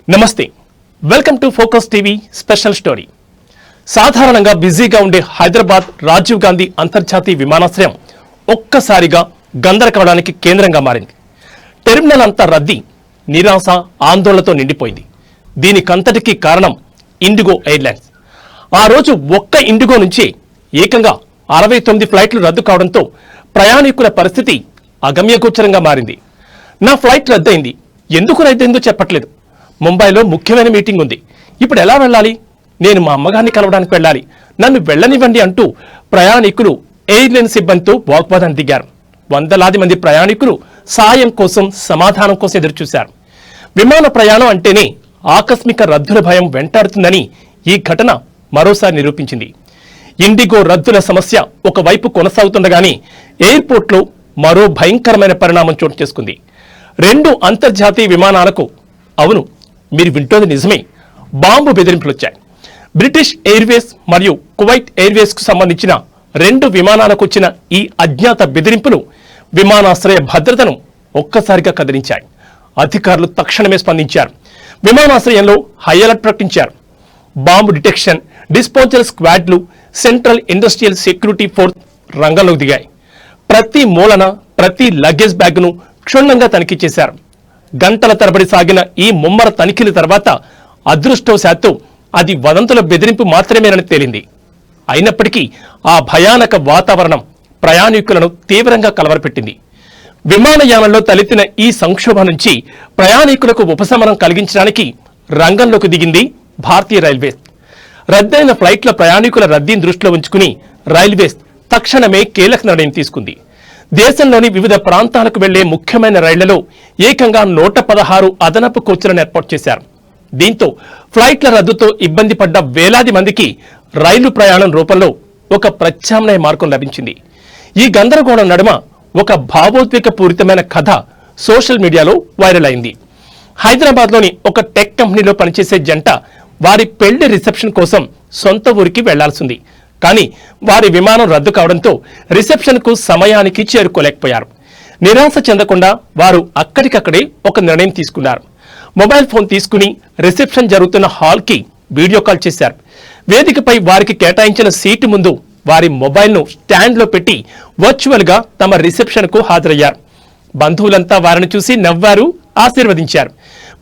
నమస్తే, welcome to focus TV special story. సాధారణంగా బిజీగా ఉండే హైదరాబాద్ రాజీవ్ గాంధీ అంతర్జాతీయ విమానాశ్రయం ఒక్కసారిగా గందరగోళానికి కేంద్రంగా మారింది. టెర్మినల్ అంతా రద్దీ, నిరాశ, ఆందోళనతో నిండిపోయింది. దీనికంతటికీ కారణం ఇండిగో ఎయిర్లైన్స్. ఆ రోజు ఒక్క ఇండిగో నుంచి ఏకంగా 69 ఫ్లైట్లు రద్దు కావడంతో ప్రయాణికుల పరిస్థితి అగమ్యగోచరంగా మారింది. నా ఫ్లైట్ రద్దయింది, ఎందుకు రద్దయిందో చెప్పట్లేదు. ముంబైలో ముఖ్యమైన మీటింగ్ ఉంది, ఇప్పుడు ఎలా వెళ్ళాలి? నేను మా అమ్మగారిని కలవడానికి వెళ్ళాలి, నన్ను వెళ్ళనివ్వండి అంటూ ప్రయాణికులు ఎయిర్లైన్ సిబ్బందితో వాగ్వాదానికి దిగారు. వందలాది మంది ప్రయాణికులు సాయం కోసం, సమాధానం కోసం ఎదురుచూశారు. విమాన ప్రయాణం అంటేనే ఆకస్మిక రద్దుల భయం వెంటాడుతుందని ఈ ఘటన మరోసారి నిరూపించింది. ఇండిగో రద్దుల సమస్య ఒకవైపు కొనసాగుతుండగానే ఎయిర్పోర్ట్లో మరో భయంకరమైన పరిణామం చోటు చేసుకుంది. 2 అంతర్జాతీయ విమానాలకు, అవును మీరు వింటోంది నిజమే, బాంబు బెదిరింపులు వచ్చాయి. బ్రిటిష్ ఎయిర్వేస్ మరియు కువైట్ ఎయిర్వేస్ కు సంబంధించిన 2 విమానాలకు వచ్చిన ఈ అజ్ఞాత బెదిరింపులు విమానాశ్రయ భద్రతను ఒక్కసారిగా కదిలించాయి. అధికారులు తక్షణమే స్పందించారు. విమానాశ్రయంలో హై అలర్ట్ ప్రకటించారు. బాంబు డిటెక్షన్, డిస్పోజల్ స్క్వాడ్లు, సెంట్రల్ ఇండస్ట్రియల్ సెక్యూరిటీ ఫోర్స్ రంగంలోకి దిగాయి. ప్రతి మూలన, ప్రతి లగేజ్ బ్యాగ్ను క్షుణ్ణంగా తనిఖీ చేశారు. గంటల తరబడి సాగిన ఈ ముమ్మర తనిఖీల తర్వాత అదృష్టవశాత్తు అది వదంతుల బెదిరింపు మాత్రమేనని తేలింది. అయినప్పటికీ ఆ భయానక వాతావరణం ప్రయాణికులను తీవ్రంగా కలవరపెట్టింది. విమానయానంలో తలెత్తిన ఈ సంక్షోభం నుంచి ప్రయాణికులకు ఉపశమనం కలిగించడానికి రంగంలోకి దిగింది భారతీయ రైల్వేస్. రద్దయిన ఫ్లైట్ల ప్రయాణికుల రద్దీని దృష్టిలో ఉంచుకుని రైల్వేస్ తక్షణమే కీలక నిర్ణయం తీసుకుంది. దేశంలోని వివిధ ప్రాంతాలకు వెళ్లే ముఖ్యమైన రైళ్లలో ఏకంగా 116 అదనపు కోచ్లను ఏర్పాటు చేశారు. దీంతో ఫ్లైట్ల రద్దుతో ఇబ్బంది పడ్డ వేలాది మందికి రైలు ప్రయాణం రూపంలో ఒక ప్రత్యామ్నాయ మార్గం లభించింది. ఈ గందరగోళం నడుమ ఒక భావోద్వేగ పూరితమైన కథ సోషల్ మీడియాలో వైరల్ అయింది. హైదరాబాద్లోని ఒక టెక్ కంపెనీలో పనిచేసే జంట వారి పెళ్లి రిసెప్షన్ కోసం సొంత ఊరికి వెళ్లాల్సింది. కానీ వారి విమానం రద్దు కావడంతో రిసెప్షన్కు సమయానికి చేరుకోలేకపోయారు. నిరాశ చెందకుండా వారు అక్కడికక్కడే ఒక నిర్ణయం తీసుకున్నారు. మొబైల్ ఫోన్ తీసుకుని రిసెప్షన్ జరుగుతున్న హాల్కి వీడియో కాల్ చేశారు. వేదికపై వారికి కేటాయించిన సీటు ముందు వారి మొబైల్ను స్టాండ్లో పెట్టి వర్చువల్గా తమ రిసెప్షన్కు హాజరయ్యారు. బంధువులంతా వారిని చూసి నవ్వారు, ఆశీర్వదించారు.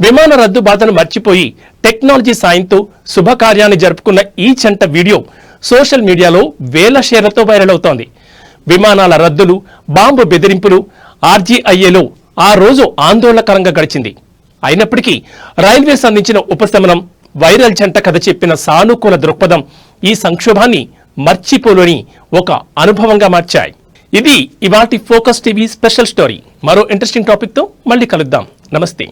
విమాన రద్దు బాధను మర్చిపోయి టెక్నాలజీ సాయంతో శుభకార్యాన్ని జరుపుకున్న ఈ జంట వీడియో సోషల్ మీడియాలో వేల షేర్లతో వైరల్ అవుతోంది. విమానాల రద్దులు, బాంబు బెదిరింపులు, ఆర్జీఐఏలో ఆ రోజు ఆందోళనకరంగా గడిచింది. అయినప్పటికీ రైల్వేస్ అందించిన ఉపశమనం, వైరల్ జంట కథ చెప్పిన సానుకూల దృక్పథం ఈ సంక్షోభాన్ని మర్చిపోలేని ఒక అనుభవంగా మార్చాయి. ఇది ఇవాల్టి ఫోకస్ టీవీ స్పెషల్ స్టోరీ. మరో ఇంట్రెస్టింగ్ టాపిక్ తో మళ్ళీ కలుద్దాం. నమస్తే.